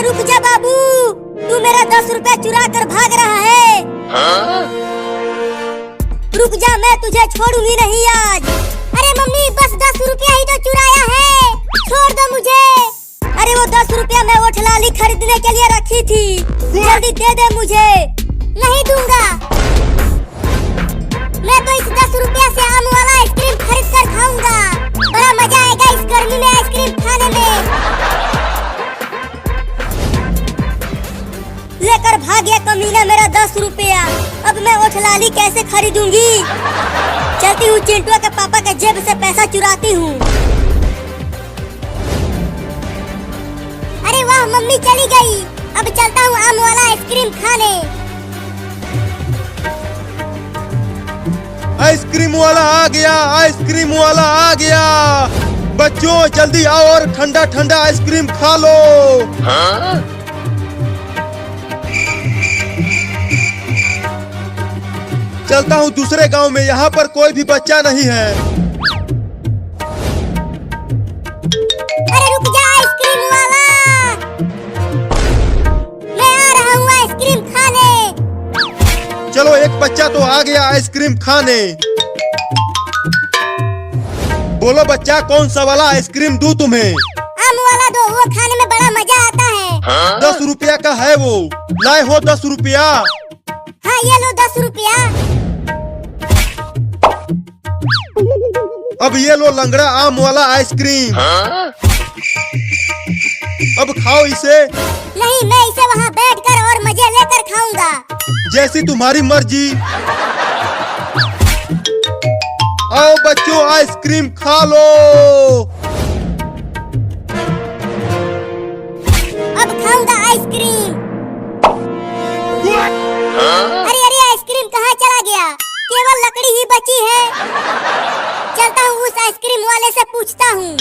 रुक जा बाबू, तू मेरा 10 रुपया चुरा कर भाग रहा है। रुक जा, मैं तुझे छोड़ूंगी नहीं आज। अरे मम्मी बस 10 रुपया ही तो चुराया है, छोड़ दो मुझे। अरे वो 10 रुपया मैं ओठ लाली खरीदने के लिए रखी थी, जल्दी दे दे मुझे। नहीं दूंगा, मैं तो इस 10 रुपया से आम वाला आइसक्रीम खरीद कर खाऊंगा। बड़ा मजा आएगा इस गर्मी में आइसक्रीम खाने में। लेकर भाग गया कमीना मेरा 10 रुपया। अब मैं ओठ लाली कैसे खरीदूंगी? चलती हूँ चिंटुआ के पापा के जेब से पैसा चुराती हूँ। अरे वाह, मम्मी चली गई। अब चलता हूँ आम वाला आइसक्रीम खाने। आइसक्रीम वाला आ गया, आइसक्रीम वाला आ गया। बच्चों जल्दी आओ और ठंडा ठंडा आइसक्रीम खा लो। चलता हूँ दूसरे गांव में, यहाँ पर कोई भी बच्चा नहीं है। अरे रुक जा आइसक्रीम वाला, मैं आ रहा हूँ आइसक्रीम खाने। चलो एक बच्चा तो आ गया आइसक्रीम खाने। बोलो बच्चा, कौन सा वाला आइसक्रीम दूं तुम्हें? आम वाला दो, वो खाने में बड़ा मजा आता है। 10 रुपया का है वो, लाए हो 10 रुपया? हाँ ये लो 10 रुपया। अब ये लो लंगड़ा आम वाला आइसक्रीम। अब खाओ इसे। नहीं, मैं इसे वहाँ बैठकर और मजे लेकर खाऊंगा। जैसी तुम्हारी मर्जी। आओ बच्चों आइसक्रीम खा लो। अब खाऊंगा आइसक्रीम। अरे अरे आइसक्रीम कहाँ चला गया? केवल लकड़ी ही बची है। चलता हूँ उस आइसक्रीम वाले से पूछता हूँ।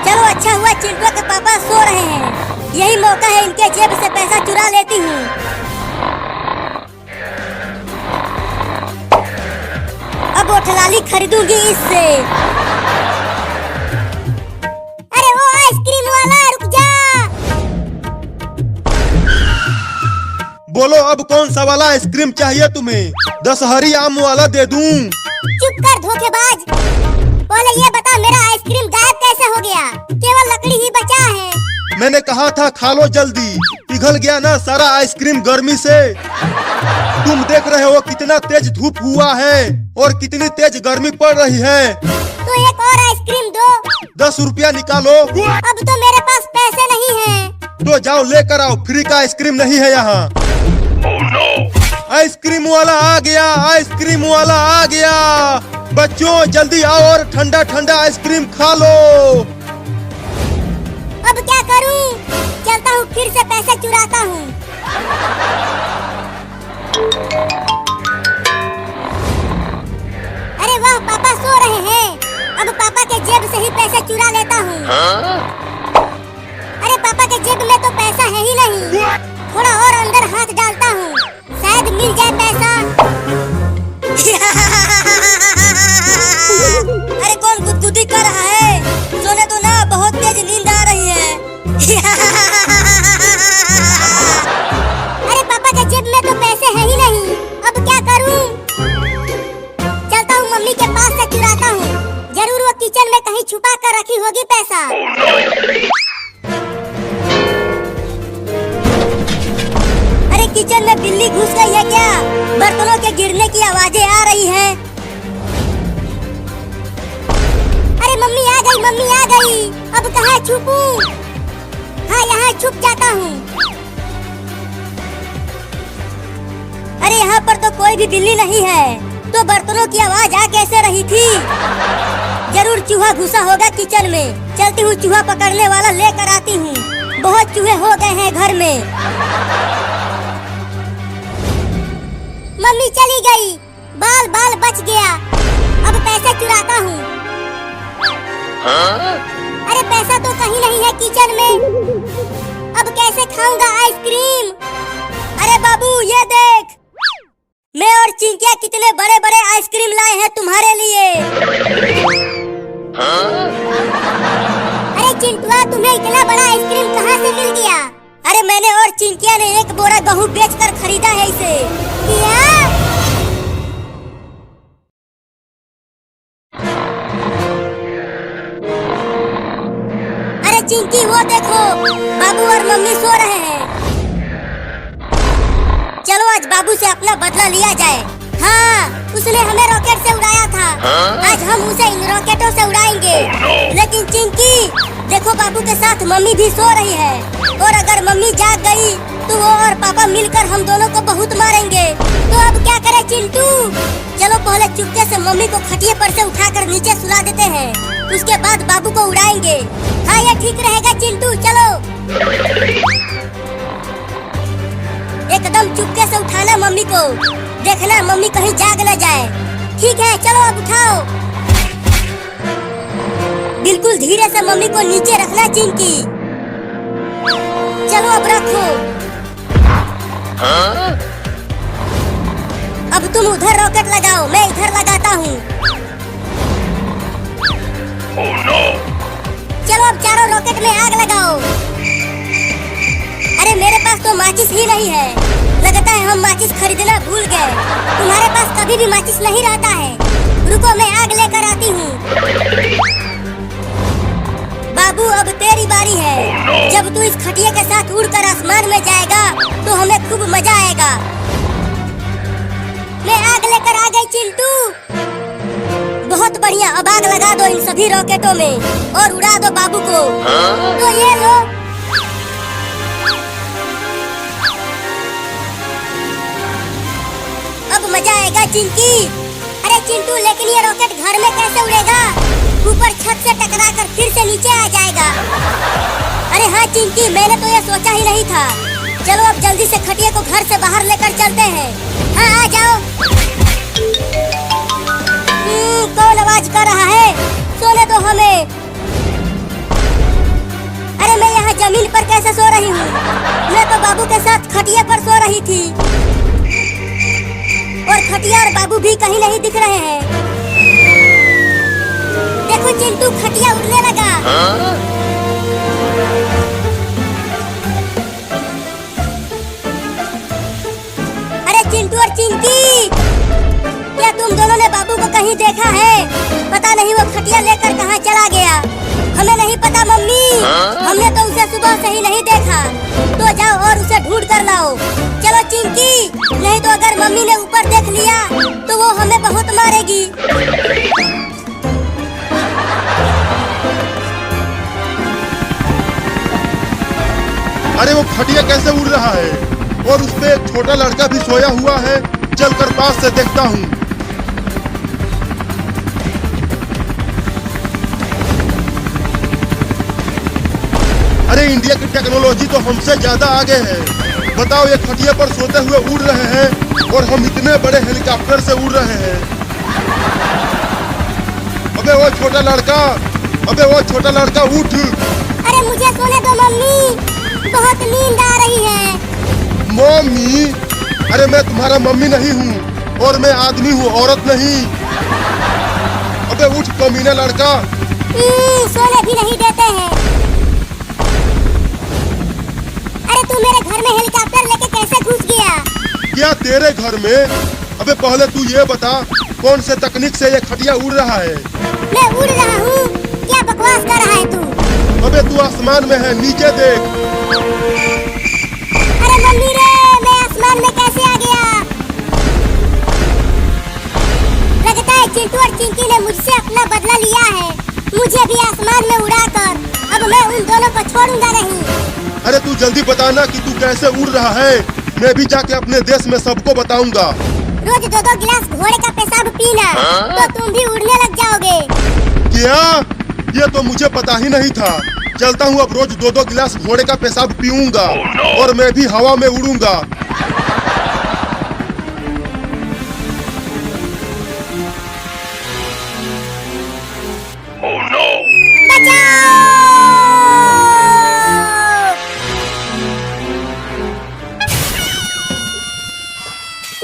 चलो अच्छा हुआ चिंटुआ के पापा सो रहे हैं, यही मौका है इनके जेब से पैसा चुरा लेती हूँ। अब ओठ लाली खरीदूंगी इससे। अरे वो आइसक्रीम वाला, रुक जा। बोलो अब कौन सा वाला आइसक्रीम चाहिए तुम्हें? 10 हरी आम वाला दे दूं? चुप कर धोखेबाज, पहले ये बता मेरा आइसक्रीम गायब कैसे हो गया? केवल लकड़ी ही बचा है। मैंने कहा था खा लो जल्दी, पिघल गया ना सारा आइसक्रीम गर्मी से। तुम देख रहे हो कितना तेज धूप हुआ है और कितनी तेज गर्मी पड़ रही है। तो एक और आइसक्रीम दो। 10 रुपया निकालो। अब तो मेरे पास पैसे नहीं हैं। तो जाओ लेकर आओ, फ्री का आइसक्रीम नहीं है यहाँ। आइसक्रीम वाला आ गया, आइसक्रीम वाला आ गया। बच्चों जल्दी आओ और ठंडा ठंडा आइसक्रीम खा लो। अब क्या करूं? चलता हूँ फिर से पैसे चुराता हूँ। अरे वाह, पापा सो रहे हैं। अब पापा के जेब से ही पैसे चुरा लेता हूँ। अरे पापा के जेब में तो पैसा है ही नहीं। थोड़ा और अंदर हाथ डालता हूँ, शायद मिल जाए पैसा। अरे कौन गुदगुदी कर रहा है? सोने तो ना, बहुत तेज नींद आ रही है। अरे पापा के जेब में तो पैसे है ही नहीं, अब क्या करूं? चलता हूँ मम्मी के पास से चुराता हूँ, जरूर वो किचन में कहीं छुपा कर रखी होगी पैसा। अरे किचन में बिल्ली घुस गई है क्या? बर्तनों के गिरने की आवाजें आ रही हैं। अरे मम्मी आ गई, मम्मी आ गई। अब कहाँ छुपूं? हाँ यहाँ छुप जाता हूँ। अरे यहाँ पर तो कोई भी बिल्ली नहीं है, तो बर्तनों की आवाज आ कैसे रही थी? जरूर चूहा घुसा होगा किचन में। चलती हूँ चूहा पकड़ने वाला लेकर आती हूँ, बहुत चूहे हो गए हैं घर में। मम्मी चली गई, बाल बाल बच गया। अब पैसे चुराता हूँ। अरे पैसा तो कहीं नहीं है किचन में, अब कैसे खाऊंगा आइसक्रीम? अरे बाबू ये देख, मैं और चिंकिया कितने बड़े बड़े आइसक्रीम लाए हैं तुम्हारे लिए। चिंटुआ, तुम्हें इतना बड़ा आइसक्रीम कहाँ से मिल गया? अरे मैंने और चिंकिया ने एक बोरा गेहूं बेचकर खरीदा है इसे। क्या? अरे चिंकी, वो देखो बाबू और मम्मी सो रहे हैं। चलो आज बाबू से अपना बदला लिया जाए। हाँ, उसने हमें रॉकेट से उड़ाया था। आज हम उसे इन रॉकेटों से उड़ाएंगे। लेकिन चिंकी, देखो बाबू के साथ मम्मी भी सो रही है, और अगर मम्मी जाग गई तो वो और पापा मिलकर हम दोनों को बहुत मारेंगे। तो अब क्या करें चिंटू? चलो पहले चुपके से मम्मी को खटिया पर से उठाकर नीचे सुला देते हैं, उसके बाद बाबू को उड़ाएंगे। हाँ, ये ठीक रहेगा चिंटू, चलो। एकदम चुपके से उठाना मम्मी को, देखना मम्मी कहीं जाग न जाए। ठीक है, चलो अब उठाओ। बिल्कुल धीरे से मम्मी को नीचे रखना चिंकी। चलो अब रखो। अब तुम उधर रॉकेट लगाओ, मैं इधर लगाता हूँ। चलो अब चारों रॉकेट में आग लगाओ। अरे मेरे पास तो माचिस ही नहीं है, लगता है हम माचिस खरीदना भूल गए। तुम्हारे पास कभी भी माचिस नहीं रहता है। रुको, मैं आग लेकर आती हूँ। बाबू, अब तेरी बारी है। जब तू इस खटिया के साथ उड़कर आसमान में जाएगा तो हमें खूब मजा आएगा। मैं आग लेकर आ गई चिंटू। बहुत बढ़िया, अब आग लगा दो इन सभी रॉकेटों में और उड़ा दो बाबू को। तो ये लो। अब मजा आएगा चिंकी। अरे चिंटू, लेकिन ये रॉकेट घर में कैसे उड़ेगा? ऊपर छत से टकराकर फिर से नीचे आ जाएगा। अरे हाँ चिंकी, मैंने तो ये सोचा ही नहीं था। चलो अब जल्दी से खटिया को घर से बाहर लेकर चलते हैं। हाँ, आ जाओ। कौन आवाज कर रहा है? सोने दो हमें। अरे मैं यहाँ जमीन पर कैसे सो रही हूँ? मैं तो बाबू के साथ खटिया पर सो रही थी, और खटिया और बाबू भी कहीं नहीं दिख रहे हैं। देखो चिंटू, खटिया उड़ने लगा। अरे चिंटू और चिंकी, क्या तुम दोनों ने बाबू को कहीं देखा है? पता नहीं वो खटिया लेकर कहाँ चला गया। हमें नहीं पता मम्मी, हमने तो उसे सुबह से ही नहीं देखा। तो जाओ और उसे ढूंढ कर लाओ। चलो चिंकी, नहीं तो अगर मम्मी ने ऊपर देख लिया तो वो हमें बहुत मारेगी। अरे वो खटिया कैसे उड़ रहा है, और उस पे एक छोटा लड़का भी सोया हुआ है। चलकर पास से देखता हूँ। अरे इंडिया की टेक्नोलॉजी तो हमसे ज्यादा आगे है। बताओ, ये खटिया पर सोते हुए उड़ रहे हैं और हम इतने बड़े हेलीकॉप्टर से उड़ रहे हैं। अबे वो छोटा लड़का, उठ। अरे मुझे सोने दो मम्मी, बहुत नींद आ रही है। मम्मी? अरे मैं तुम्हारा मम्मी नहीं हूँ, और मैं आदमी हूँ, औरत नहीं। अबे उठ कमीना लड़का। सोने भी नहीं देते हैं। अरे तू मेरे घर में हेलीकॉप्टर लेके कैसे घुस गया? क्या तेरे घर में? अबे पहले तू ये बता, कौन से तकनीक से ये खटिया उड़ रहा है? मैं उड़ रहा हूँ? क्या बकवास कर रहा है तू? अबे तू आसमान में है, नीचे देख। अरे मम्मी रे, मैं आसमान में कैसे आ गया? लगता है चिंटू और चिंकी ने मुझसे अपना बदला लिया है। मुझे भी आसमान में उड़ाकर अब मैं उन दोनों को छोड़ूंगा नहीं। अरे तू जल्दी बताना कि तू कैसे उड़ रहा है। मैं भी जाके अपने देश में सबको बताऊंगा। रोज 2-2 गिलास घोड़े का पेशाब पीना तो तुम भी उड़ने लग जाओगे। क्या? ये तो मुझे पता ही नहीं था। चलता हूँ, अब रोज 2-2 गिलास घोड़े का पेशाब पीऊंगा और मैं भी हवा में उड़ूंगा।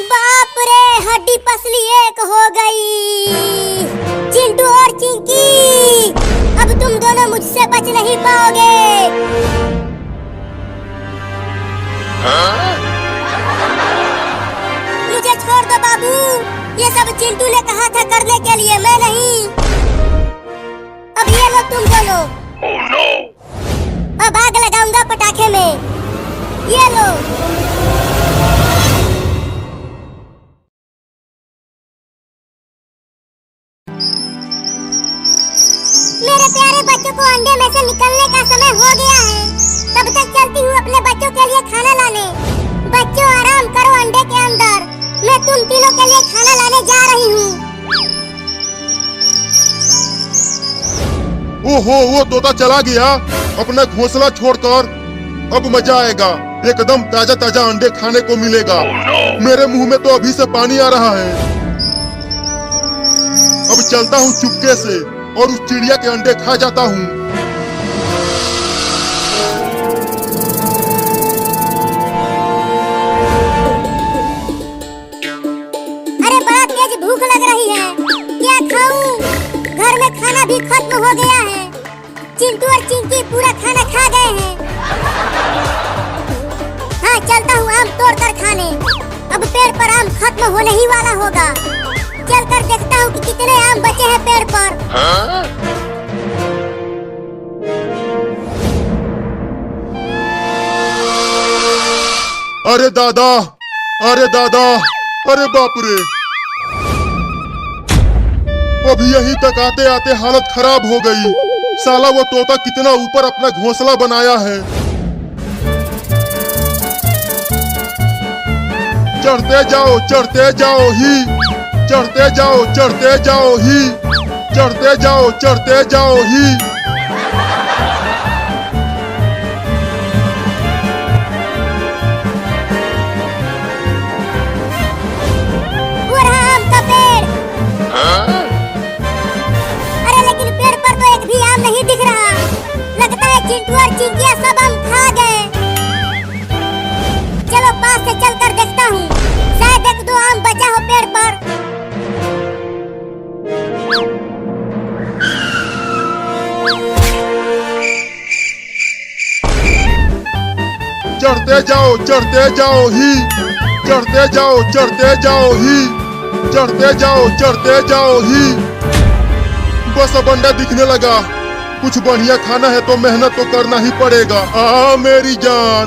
बाप रे, हड्डी पसली एक हो गई। चिंटू और चिंकी, अब तुम दोनों मुझे मुझसे बच नहीं पाओगे। मुझे छोड़ दो बाबू, ये सब चिंटू ने कहा था करने के लिए, मैं नहीं। अब ये लो तुम दोनों। oh, no! अब आग लगाऊंगा पटाखे में, ये लो। मेरे प्यारे बच्चों को अंडे में से निकलने का समय हो गया है। तब तक चलती हूँ अपने बच्चों के लिए खाना लाने। बच्चों आराम करो अंडे के अंदर, मैं तुम तीनों के लिए खाना लाने जा रही हूँ। ओहो, वो तोता चला गया अपना घोंसला छोड़कर। अब मजा आएगा, एकदम ताजा ताजा अंडे खाने को मिलेगा। मेरे मुंह में तो अभी से पानी आ रहा है। अब चलता हूँ चुपके से और उस चिड़िया के अंडे खा जाता हूँ। अरे बड़ा तेज भूख लग रही है, क्या खाऊं? घर में खाना भी खत्म हो गया है। चिंटू और चिंकी पूरा खाना खा गए हैं। हाँ, चलता हूँ आम तोड़ कर खाने। अब पेड़ पर आम खत्म होने ही वाला होगा। चल कर देखता हूँ कि कितने आम बचे हैं पेड़ पर। अरे दादा, अरे दादा, अरे बाप रे, अभी यहीं तक आते आते हालत खराब हो गई। साला वो तोता कितना ऊपर अपना घोंसला बनाया है। चढ़ते जाओ, चढ़ते जाओ ही, चढ़ते जाओ, चढ़ते जाओ ही, चढ़ते जाओ, चढ़ते जाओ ही। वो रहा आम का पेड़। अरे लेकिन पेड़ पर तो एक भी आम नहीं दिख रहा। लगता है चिंटू और चिंकिया सब आम खा गए। चलो पास से चल कर देखता हूँ, शायद एक दो आम बचा हो पेड़ पर। चढ़ते जाओ, चढ़ते जाओ ही, चढ़ते जाओ, चढ़ते जाओ ही, चढ़ते जाओ, चढ़ते जाओ ही। बस अब अंडा दिखने लगा। कुछ बढ़िया खाना है तो मेहनत तो करना ही पड़ेगा। आ मेरी जान।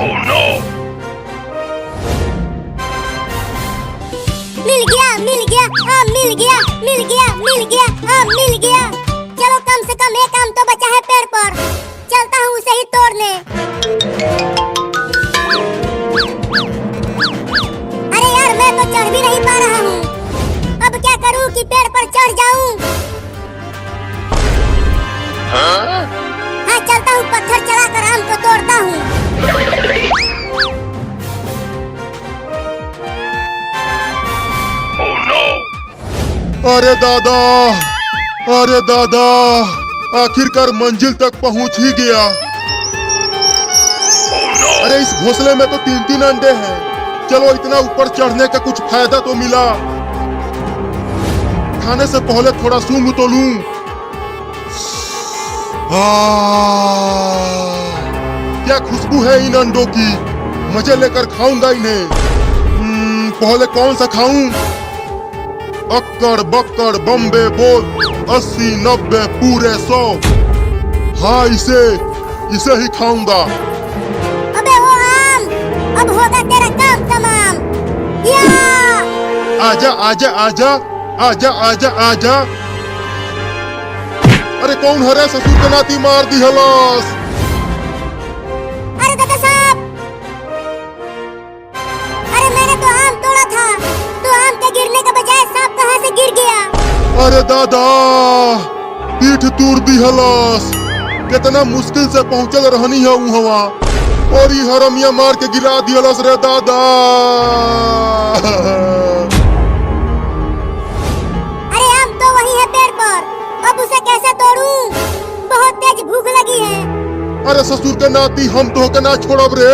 मिल गया, मिल गया, आम मिल गया, मिल गया, मिल गया, आम मिल गया। चलो कम से कम एक आम तो बचा है पेड़ पर। चलता हूँ उसे ही तोड़ने। अरे यार, मैं तो चढ़ भी नहीं पा रहा हूँ। अब क्या करूँ कि पेड़ पर चढ़ जाऊँ? हाँ, चलता हूँ पत्थर चढ़ाकर आम को तोड़ता हूँ। अरे दादा, अरे दादा, आखिरकार मंजिल तक पहुंच ही गया। अरे इस घोंसले में तो 3-3 अंडे हैं। चलो इतना ऊपर चढ़ने का कुछ फायदा तो मिला। खाने से पहले थोड़ा सूंघ तो लूं। क्या खुशबू है इन अंडों की, मजे लेकर खाऊंगा इन्हें। पहले कौन सा खाऊं? अक्कड़ बक्कड़ बम्बे बोल, 80 90 पूरे 100। हाँ, इसे ही खाऊंगा। अबे वो आम, अब होगा तेरा काम तमाम। या! आजा आजा आजा आजा आजा आजा। अरे कौन हरे ससुर के नाती मार दी हलास। अरे दादा साहब, अरे मैंने तो आम तोड़ा था, तो आम के गिरने के बजाय सांप कहाँ से गिर गया? अरे दादा, पीठ तूर दी हलास। कितना मुश्किल से पहुंचल रहनी है वहाँ, और ये हरमिया मार के गिरा दी हलास रे दादा। अरे आम तो वही है पेड़ पर, अब उसे कैसे तोड़ूं? बहुत तेज भूख लगी है। अरे ससुर के नाती, हम तो के ना छोड़ब रे।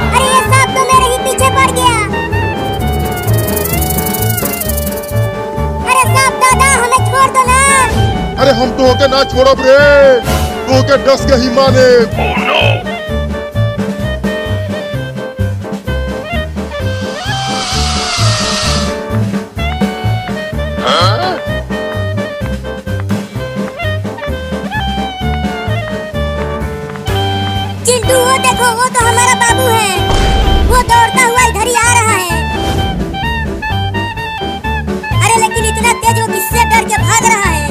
अरे ये सांप तो मेरे ही पीछे पड़ गया। अरे सांप दादा हमें छोड़ दो ना। अरे हम तो होके ना छोड़ब रे, तो होके डस के ही माने। चिंटू वो देखो, वो तो हमारा बाबू है, वो दौड़ता हुआ इधर ही आ रहा है। अरे लेकिन इतना तेज वो किससे डर के भाग रहा है?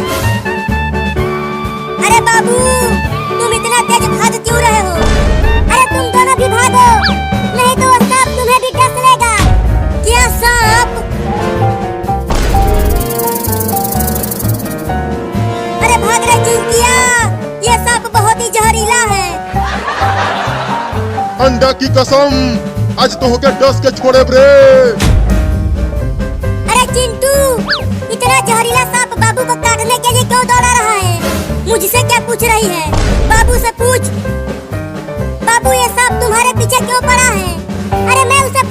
अरे बाबू तुम इतना तेज भाग क्यों रहे हो? अरे तुम दोनों भी भागो, नहीं तो वो सांप तुम्हें भी डस लेगा। क्या सांप? अरे भाग रहे चिंटिया, ये सांप बहुत ही जहरीला है। अंडा की कसम, आज तो होके डस के छोड़े रे। अरे चिंटू, इतना जहरीला सांप बाबू को काटने के लिए क्यों दौड़ा रहा है? मुझसे क्या पूछ रही है? बाबू से पूछ। बाबू ये सांप तुम्हारे पीछे क्यों पड़ा है? अरे मैं उसे